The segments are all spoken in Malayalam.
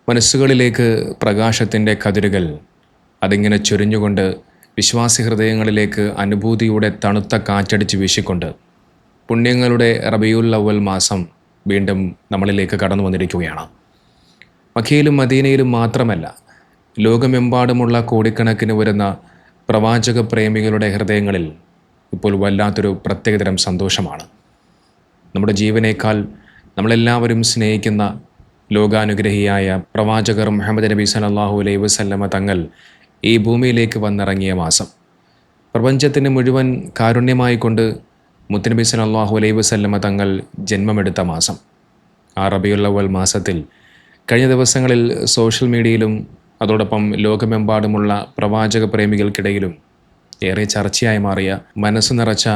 മനസ്സുകളിലേക്ക് പ്രകാശത്തിൻ്റെ കതിരുകൾ അതിങ്ങനെ ചൊരിഞ്ഞുകൊണ്ട് വിശ്വാസി ഹൃദയങ്ങളിലേക്ക് അനുഭൂതിയുടെ തണുത്ത കാറ്റടിച്ച് വീശിക്കൊണ്ട് പുണ്യങ്ങളുടെ റബീഉൽ അവ്വൽ മാസം വീണ്ടും നമ്മളിലേക്ക് കടന്നു വന്നിരിക്കുകയാണ്. മക്കയിലും മദീനയിലും മാത്രമല്ല, ലോകമെമ്പാടുമുള്ള കോടിക്കണക്കിന് വരുന്ന പ്രവാചക പ്രേമികളുടെ ഹൃദയങ്ങളിൽ ഇപ്പോൾ വല്ലാത്തൊരു പ്രത്യേകതരം സന്തോഷമാണ്. നമ്മുടെ ജീവനേക്കാൾ നമ്മളെല്ലാവരും സ്നേഹിക്കുന്ന ലോകാനുഗ്രഹിയായ പ്രവാചകർ മുഹമ്മദ് നബി സല്ലല്ലാഹു അലൈഹി വസല്ലമ തങ്ങൾ ഈ ഭൂമിയിലേക്ക് വന്നിറങ്ങിയ മാസം, പ്രപഞ്ചത്തിന് മുഴുവൻ കാരുണ്യമായി കൊണ്ട് മുത്തുനബി സല്ലല്ലാഹു അലൈഹി വസല്ലമ തങ്ങൾ ജന്മമെടുത്ത മാസം. ആ റബീഉൽ അവ്വൽ മാസത്തിൽ കഴിഞ്ഞ ദിവസങ്ങളിൽ സോഷ്യൽ മീഡിയയിലും അതോടൊപ്പം ലോകമെമ്പാടുമുള്ള പ്രവാചക പ്രേമികൾക്കിടയിലും ഏറെ ചർച്ചയായി മാറിയ മനസ്സ് നിറച്ച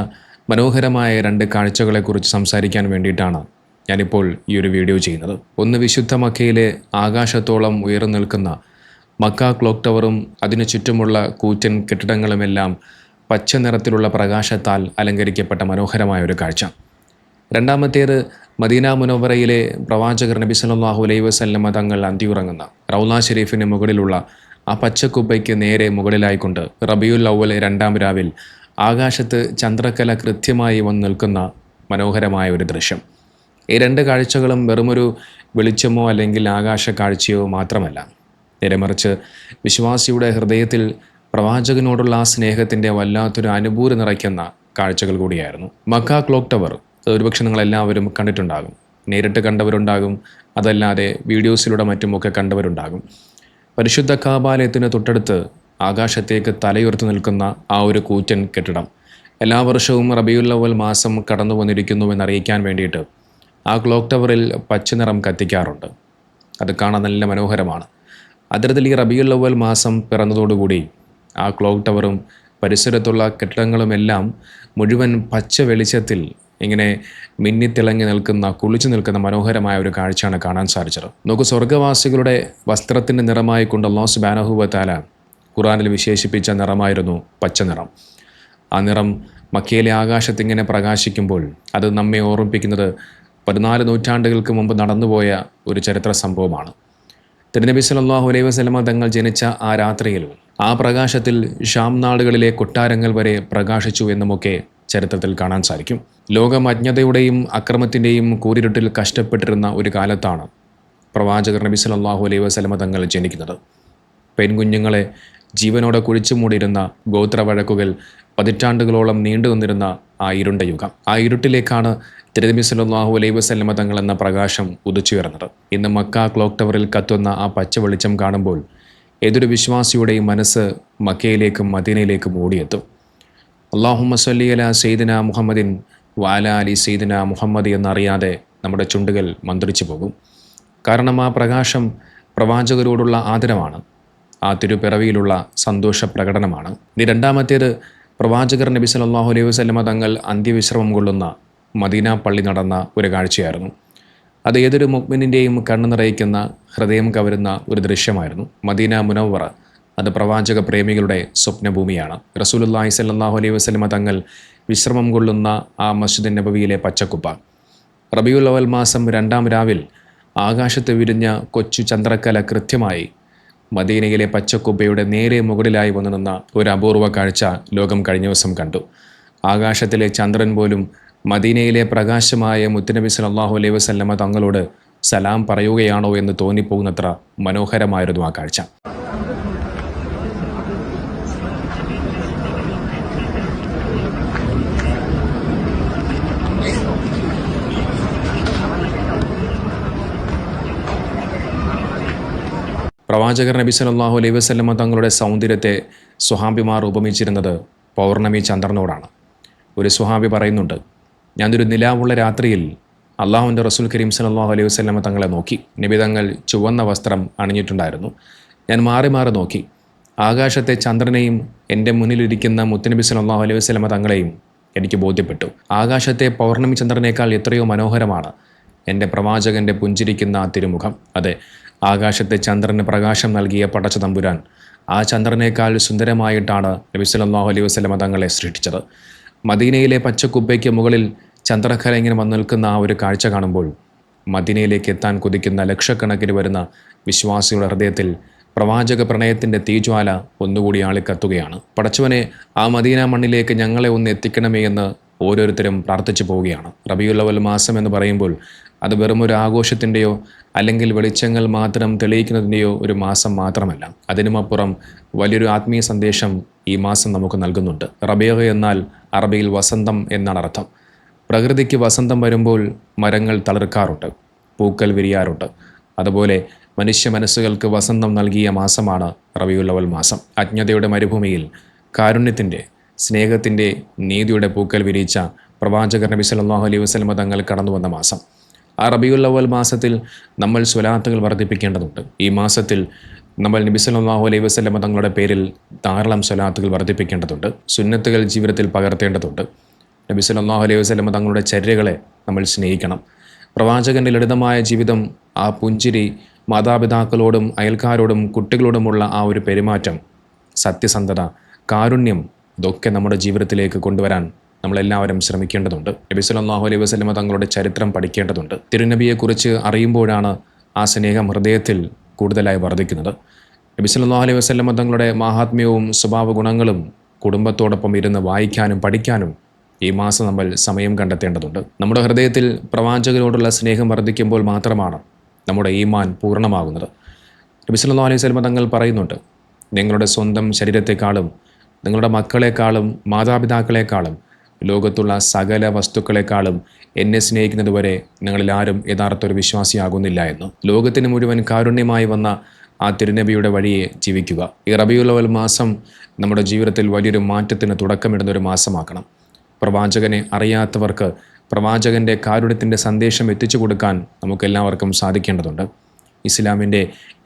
മനോഹരമായ 2 കാഴ്ചകളെക്കുറിച്ച് സംസാരിക്കാൻ വേണ്ടിയിട്ടാണ് ഞാനിപ്പോൾ ഈ ഒരു വീഡിയോ ചെയ്യുന്നത്. ഒന്ന്, വിശുദ്ധ മക്കയിലെ ആകാശത്തോളം ഉയർന്നു നിൽക്കുന്ന മക്ക ക്ലോക്ക് ടവറും അതിനു ചുറ്റുമുള്ള കൂറ്റൻ കെട്ടിടങ്ങളുമെല്ലാം പച്ച നിറത്തിലുള്ള പ്രകാശത്താൽ അലങ്കരിക്കപ്പെട്ട മനോഹരമായ ഒരു കാഴ്ച. രണ്ടാമത്തേത്, മദീന മുനവ്വറയിലെ പ്രവാചകർ നബി സല്ലല്ലാഹു അലൈഹി വസല്ലമ തങ്ങൾ അന്തിയുറങ്ങുന്ന റൗള ഷരീഫിന് മുകളിലുള്ള ആ പച്ചക്കുബ്ബയ്ക്ക് നേരെ മുകളിലായിക്കൊണ്ട് റബീഉൽ അവ്വൽ 2-ാം രാവിൽ ആകാശത്ത് ചന്ദ്രക്കല കൃത്യമായി വന്ന് നിൽക്കുന്ന മനോഹരമായ ഒരു ദൃശ്യം. ഈ 2 കാഴ്ചകളും വെറുമൊരു വെളിച്ചമോ അല്ലെങ്കിൽ ആകാശ കാഴ്ചയോ മാത്രമല്ല, നേരെമറിച്ച് വിശ്വാസിയുടെ ഹൃദയത്തിൽ പ്രവാചകനോടുള്ള ആ സ്നേഹത്തിൻ്റെ വല്ലാത്തൊരു അനുഭൂതി നിറയ്ക്കുന്ന കാഴ്ചകൾ കൂടിയായിരുന്നു. മക്ക ക്ലോക്ക് ടവർ ഒരുപക്ഷെ നിങ്ങളെല്ലാവരും കണ്ടിട്ടുണ്ടാകും. നേരിട്ട് കണ്ടവരുണ്ടാകും, അതല്ലാതെ വീഡിയോസിലൂടെ മറ്റുമൊക്കെ കണ്ടവരുണ്ടാകും. പരിശുദ്ധ കഅബാലയത്തിന് തൊട്ടടുത്ത് ആകാശത്തേക്ക് തലയുയർത്തി നിൽക്കുന്ന ആ ഒരു കൂറ്റൻ കെട്ടിടം എല്ലാ വർഷവും റബീഉൽ അവ്വൽ മാസം കടന്നു വന്നിരിക്കുന്നുവെന്നറിയിക്കാൻ വേണ്ടിയിട്ട് ആ ക്ലോക്ക് ടവറിൽ പച്ച നിറം കത്തിക്കാറുണ്ട്. അത് കാണാൻ നല്ല മനോഹരമാണ്. അത്തരത്തിൽ ഈ റബീഉൽ അവ്വൽ മാസം പിറന്നതോടുകൂടി ആ ക്ലോക്ക് ടവറും പരിസരത്തുള്ള കെട്ടിടങ്ങളുമെല്ലാം മുഴുവൻ പച്ച വെളിച്ചത്തിൽ ഇങ്ങനെ മിന്നിത്തിളങ്ങി നിൽക്കുന്ന, കുളിച്ചു നിൽക്കുന്ന മനോഹരമായ ഒരു കാഴ്ചയാണ് കാണാൻ സാധിച്ചത്. നമുക്ക് സ്വർഗ്ഗവാസികളുടെ വസ്ത്രത്തിൻ്റെ നിറമായി കൊണ്ട് അല്ലാഹു സുബ്ഹാനഹു വ തആല ഖുർആനിൽ വിശേഷിപ്പിച്ച നിറമായിരുന്നു പച്ച നിറം. ആ നിറം മക്കയിലെ ആകാശത്തിങ്ങനെ പ്രകാശിക്കുമ്പോൾ അത് നമ്മെ ഓർമ്മിപ്പിക്കുന്നത് 14 നൂറ്റാണ്ടുകൾക്ക് മുമ്പ് നടന്നുപോയ ഒരു ചരിത്ര സംഭവമാണ്. തിരുനബി സല്ലല്ലാഹു അലൈഹി വസല്ലമ തങ്ങൾ ജനിച്ച ആ രാത്രിയിൽ ആ പ്രകാശത്തിൽ ഷാം നാടുകളിലെ കൊട്ടാരങ്ങൾ വരെ പ്രകാശിച്ചു എന്നുമൊക്കെ ചരിത്രത്തിൽ കാണാൻ സാധിക്കും. ലോകം അജ്ഞതയുടെയും അക്രമത്തിൻ്റെയും കൂരിരുട്ടിൽ കഷ്ടപ്പെട്ടിരുന്ന ഒരു കാലത്താണ് പ്രവാചകർ നബി സല്ലല്ലാഹു അലൈഹി വസല്ലമ തങ്ങൾ ജനിക്കുന്നത്. പെൺകുഞ്ഞുങ്ങളെ ജീവനോടെ കുഴിച്ചു മൂടിയിരുന്ന ഗോത്രവഴക്കുകൾ പതിറ്റാണ്ടുകളോളം നീണ്ടു നിന്നിരുന്ന ആ ഇരുണ്ട യുഗം, ആ ഇരുട്ടിലേക്കാണ് തിരുനബി സല്ലല്ലാഹു അലൈഹി വസല്ലമ തങ്ങൾ എന്ന പ്രകാശം ഉദിച്ചുയർന്നത്. ഇന്ന് മക്ക ക്ലോക്ക് ടവറിൽ കത്തുന്ന ആ പച്ച വെളിച്ചം കാണുമ്പോൾ ഏതൊരു വിശ്വാസിയുടെയും മനസ്സ് മക്കയിലേക്കും മദീനയിലേക്കും ഓടിയെത്തും. അല്ലാഹുമ്മ സ്വല്ലി അലാ സയ്യിദിനാ മുഹമ്മദിൻ വഅലാ അലി സയ്യിദിനാ മുഹമ്മദ് എന്നറിയാതെ നമ്മുടെ ചുണ്ടുകൾ മന്ത്രിച്ചു പോകും. കാരണം ആ പ്രകാശം പ്രവാചകരോടുള്ള ആദരവാണ്, ആ തിരുപ്പിറവിയിലുള്ള സന്തോഷ പ്രകടനമാണ്. ഇനി രണ്ടാമത്തേത്, പ്രവാചകർ നബി സല്ലല്ലാഹു അലൈഹി വസല്ലമ തങ്ങൾ അന്ത്യവിശ്രമം കൊള്ളുന്ന മദീന പള്ളി നടന്ന ഒരു കാഴ്ചയായിരുന്നു. അത് ഏതൊരു മുഅ്മിനിൻ്റെയും കണ്ണു നിറയിക്കുന്ന, ഹൃദയം കവരുന്ന ഒരു ദൃശ്യമായിരുന്നു. മദീന മുനവ്വറ അത് പ്രവാചക പ്രേമികളുടെ സ്വപ്നഭൂമിയാണ്. റസൂലുള്ളാഹി സ്വല്ലല്ലാഹു അലൈഹി വസല്ലമ തങ്ങൾ വിശ്രമം കൊള്ളുന്ന ആ മസ്ജിദ് നബവിയിലെ പച്ചക്കുപ്പ റബീഉൽ അവ്വൽ മാസം 2-ാം രാവിൽ ആകാശത്ത് വിരിഞ്ഞ കൊച്ചു ചന്ദ്രക്കല കൃത്യമായി മദീനയിലെ പച്ചക്കുബ്ബയുടെ നേരെ മുകളിലായി വന്നു നിന്ന ഒരു അപൂർവ കാഴ്ച ലോകം കഴിഞ്ഞ ദിവസം കണ്ടു. ആകാശത്തിലെ ചന്ദ്രൻ പോലും മദീനയിലെ പ്രകാശമായ മുത്തുനബി സല്ലല്ലാഹു അലൈഹി വസല്ലമ തങ്ങളോട് സലാം പറയുകയാണോ എന്ന് തോന്നിപ്പോകുന്നത്ര മനോഹരമായിരുന്നു ആ കാഴ്ച. പ്രവാചകർ നബി സല്ലല്ലാഹു അലൈഹി വസല്ലമ തങ്ങളുടെ സൗന്ദര്യത്തെ സ്വഹാബിമാർ ഉപമിച്ചിരുന്നത് പൗർണമി ചന്ദ്രനോടാണ്. ഒരു സ്വഹാബി പറയുന്നുണ്ട്, ഞാനൊരു നിലാവുള്ള രാത്രിയിൽ അള്ളാഹുവിൻ്റെ റസൂൽ കരീം സല്ലല്ലാഹു അലൈഹി വസല്ലമ തങ്ങളെ നോക്കി. നബി തങ്ങൾ ചുവന്ന വസ്ത്രം അണിഞ്ഞിട്ടുണ്ടായിരുന്നു. ഞാൻ മാറി മാറി നോക്കി. ആകാശത്തെ ചന്ദ്രനെയും എൻ്റെ മുന്നിലിരിക്കുന്ന മുത്തുനബി സല്ലല്ലാഹു അലൈഹി വസല്ലമ തങ്ങളെയും എനിക്ക് ബോധ്യപ്പെട്ടു. ആകാശത്തെ പൗർണമി ചന്ദ്രനേക്കാൾ എത്രയോ മനോഹരമാണ് എൻ്റെ പ്രവാചകൻ്റെ പുഞ്ചിരിക്കുന്ന ആ തിരുമുഖം. അതെ, ആകാശത്തെ ചന്ദ്രന് പ്രകാശം നൽകിയ പടച്ച തമ്പുരാൻ ആ ചന്ദ്രനേക്കാൾ സുന്ദരമായിട്ടാണ് നബി സല്ലല്ലാഹു അലൈഹി വസല്ലമ തങ്ങളെ സൃഷ്ടിച്ചത്. മദീനയിലെ പച്ചക്കുബ്ബയ്ക്ക് മുകളിൽ ചന്ദ്രക്കല ഇങ്ങനെ വന്നു നിൽക്കുന്ന ആ ഒരു കാഴ്ച കാണുമ്പോൾ മദീനയിലേക്ക് എത്താൻ കൊതിക്കുന്ന ലക്ഷക്കണക്കിന് വരുന്ന വിശ്വാസികളുടെ ഹൃദയത്തിൽ പ്രവാചക പ്രണയത്തിൻ്റെ തീജ്വാല ഒന്നുകൂടി ആളിക്കത്തുകയാണ്. പടച്ചവനെ, ആ മദീന മണ്ണിലേക്ക് ഞങ്ങളെ ഒന്ന് എത്തിക്കണമേ എന്ന് ഓരോരുത്തരും പ്രാർത്ഥിച്ചു പോവുകയാണ്. റബീഉൽ അവ്വൽ മാസം എന്ന് പറയുമ്പോൾ അത് വെറും ഒരു ആഘോഷത്തിൻ്റെയോ അല്ലെങ്കിൽ വെളിച്ചങ്ങൾ മാത്രം തെളിയിക്കുന്നതിൻ്റെയോ ഒരു മാസം മാത്രമല്ല. അതിനുമപ്പുറം വലിയൊരു ആത്മീയ സന്ദേശം ഈ മാസം നമുക്ക് നൽകുന്നുണ്ട്. റബീഉ എന്നാൽ അറബിയിൽ വസന്തം എന്നാണ് അർത്ഥം. പ്രകൃതിക്ക് വസന്തം വരുമ്പോൾ മരങ്ങൾ തളിർക്കാറുണ്ട്, പൂക്കൾ വിരിയാറുണ്ട്. അതുപോലെ മനുഷ്യ മനസ്സുകൾക്ക് വസന്തം നൽകിയ മാസമാണ് റബീഉൽ അവ്വൽ മാസം. അജ്ഞതയുടെ മരുഭൂമിയിൽ കാരുണ്യത്തിൻ്റെ, സ്നേഹത്തിൻ്റെ, നീതിയുടെ പൂക്കൾ വിരിയിച്ച പ്രവാചകർ നബി സല്ലല്ലാഹു അലൈഹി വസല്ലം തങ്ങൾ കടന്നു വന്ന മാസം. ആ റബീഉൽ അവ്വൽ മാസത്തിൽ നമ്മൾ സ്വലാത്തുകൾ വർദ്ധിപ്പിക്കേണ്ടതുണ്ട്. ഈ മാസത്തിൽ നമ്മൾ നബി സല്ലല്ലാഹു അലൈഹി വസല്ലം തങ്ങളുടെ പേരിൽ ധാരാളം സ്വലാത്തുകൾ വർദ്ധിപ്പിക്കേണ്ടതുണ്ട്. സുന്നത്തുകൾ ജീവിതത്തിൽ പകർത്തേണ്ടതുണ്ട്. നബി സല്ലല്ലാഹു അലൈഹി വസല്ലം തങ്ങളുടെ ചര്യകളെ നമ്മൾ സ്നേഹിക്കണം. പ്രവാചകൻ്റെ ലളിതമായ ജീവിതം, ആ പുഞ്ചിരി, മാതാപിതാക്കളോടും അയൽക്കാരോടും കുട്ടികളോടുമുള്ള ആ ഒരു പെരുമാറ്റം, സത്യസന്ധത, കാരുണ്യം, ഇതൊക്കെ നമ്മുടെ ജീവിതത്തിലേക്ക് കൊണ്ടുവരാൻ നമ്മളെല്ലാവരും ശ്രമിക്കേണ്ടതുണ്ട്. നബി സല്ലല്ലാഹു അലൈഹി വസല്ലം തങ്ങളുടെ ചരിത്രം പഠിക്കേണ്ടതുണ്ട്. തിരുനബിയെക്കുറിച്ച് അറിയുമ്പോഴാണ് ആ സ്നേഹം ഹൃദയത്തിൽ കൂടുതലായി വർദ്ധിക്കുന്നത്. നബി സല്ലല്ലാഹു അലൈഹി വസല്ലം തങ്ങളുടെ മാഹാത്മ്യവും സ്വഭാവ ഗുണങ്ങളും കുടുംബത്തോടൊപ്പം ഇരുന്ന് വായിക്കാനും പഠിക്കാനും ഈ മാസം നമ്മൾ സമയം കണ്ടെത്തേണ്ടതുണ്ട്. നമ്മുടെ ഹൃദയത്തിൽ പ്രവാചകരോടുള്ള സ്നേഹം വർദ്ധിക്കുമ്പോൾ മാത്രമാണ് നമ്മുടെ ഈമാൻ പൂർണ്ണമാകുന്നത്. നബി സല്ലല്ലാഹു അലൈഹി വസല്ലം തങ്ങൾ പറയുന്നുണ്ട്, നിങ്ങളുടെ സ്വന്തം ശരീരത്തെക്കാളും നിങ്ങളുടെ മക്കളെക്കാളും മാതാപിതാക്കളെക്കാളും ലോകത്തുള്ള സകല വസ്തുക്കളെക്കാളും എന്നെ സ്നേഹിക്കുന്നത് വരെ നിങ്ങളിലാരും യഥാർത്ഥ ഒരു വിശ്വാസിയാകുന്നില്ല എന്ന്. ലോകത്തിന് മുഴുവൻ കാരുണ്യമായി വന്ന ആ തിരുനബിയുടെ വഴിയെ ജീവിക്കുക. ഈ റബീഉൽ അവ്വൽ മാസം നമ്മുടെ ജീവിതത്തിൽ വലിയൊരു മാറ്റത്തിന് തുടക്കമിടുന്നൊരു മാസമാക്കണം. പ്രവാചകനെ അറിയാത്തവർക്ക് പ്രവാചകൻ്റെ കാരുണ്യത്തിൻ്റെ സന്ദേശം എത്തിച്ചു കൊടുക്കാൻ നമുക്കെല്ലാവർക്കും സാധിക്കേണ്ടതുണ്ട്. ഇസ്ലാമിൻ്റെ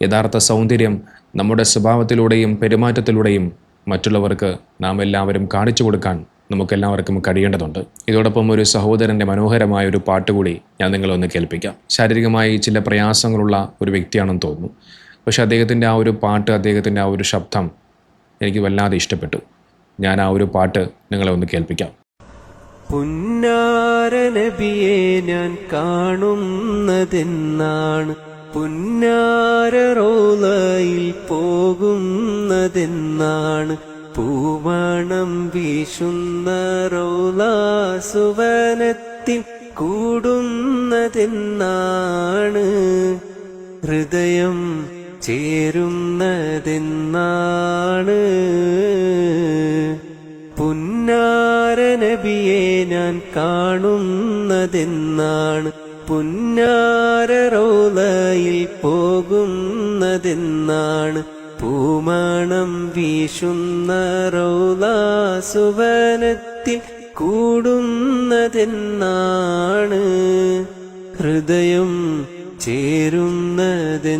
യഥാർത്ഥ സൗന്ദര്യം നമ്മുടെ സ്വഭാവത്തിലൂടെയും പെരുമാറ്റത്തിലൂടെയും മറ്റുള്ളവർക്ക് നാം എല്ലാവരും കാണിച്ചു കൊടുക്കാൻ നമുക്കെല്ലാവർക്കും കഴിയേണ്ടതുണ്ട്. ഇതോടൊപ്പം ഒരു സഹോദരൻ്റെ മനോഹരമായ ഒരു പാട്ട് കൂടി ഞാൻ നിങ്ങളൊന്ന് കേൾപ്പിക്കാം. ശാരീരികമായി ചില പ്രയാസങ്ങളുള്ള ഒരു വ്യക്തിയാണെന്ന് തോന്നുന്നു. പക്ഷേ അദ്ദേഹത്തിൻ്റെ ആ ഒരു പാട്ട്, അദ്ദേഹത്തിൻ്റെ ആ ഒരു ശബ്ദം എനിക്ക് വല്ലാതെ ഇഷ്ടപ്പെട്ടു. ഞാൻ ആ ഒരു പാട്ട് നിങ്ങളെ ഒന്ന് കേൾപ്പിക്കാം. പുന്നാര നബിയെ ഞാൻ കാണുന്നതെന്നാണ്, പുന്നാര റൗളയിൽ പോകുന്നതെന്നാണ്, പൂമണം വീശുന്ന റൗള സുവനത്തിൽ കൂടുന്നതെന്നാണ്, ഹൃദയം ചേരുന്നതെന്നാണ്. പുന്നാര നബിയെ ഞാൻ കാണുന്നതെന്നാണ്, പുന്നാര റൗളയിൽ പോകുന്നതെന്നാണ്, പൂമണം വീശുന്ന റൗള സുവനത്തിൽ കൂടുന്നതെന്നാണ്, ഹൃദയം ചേരുന്നതെന്നാണ്.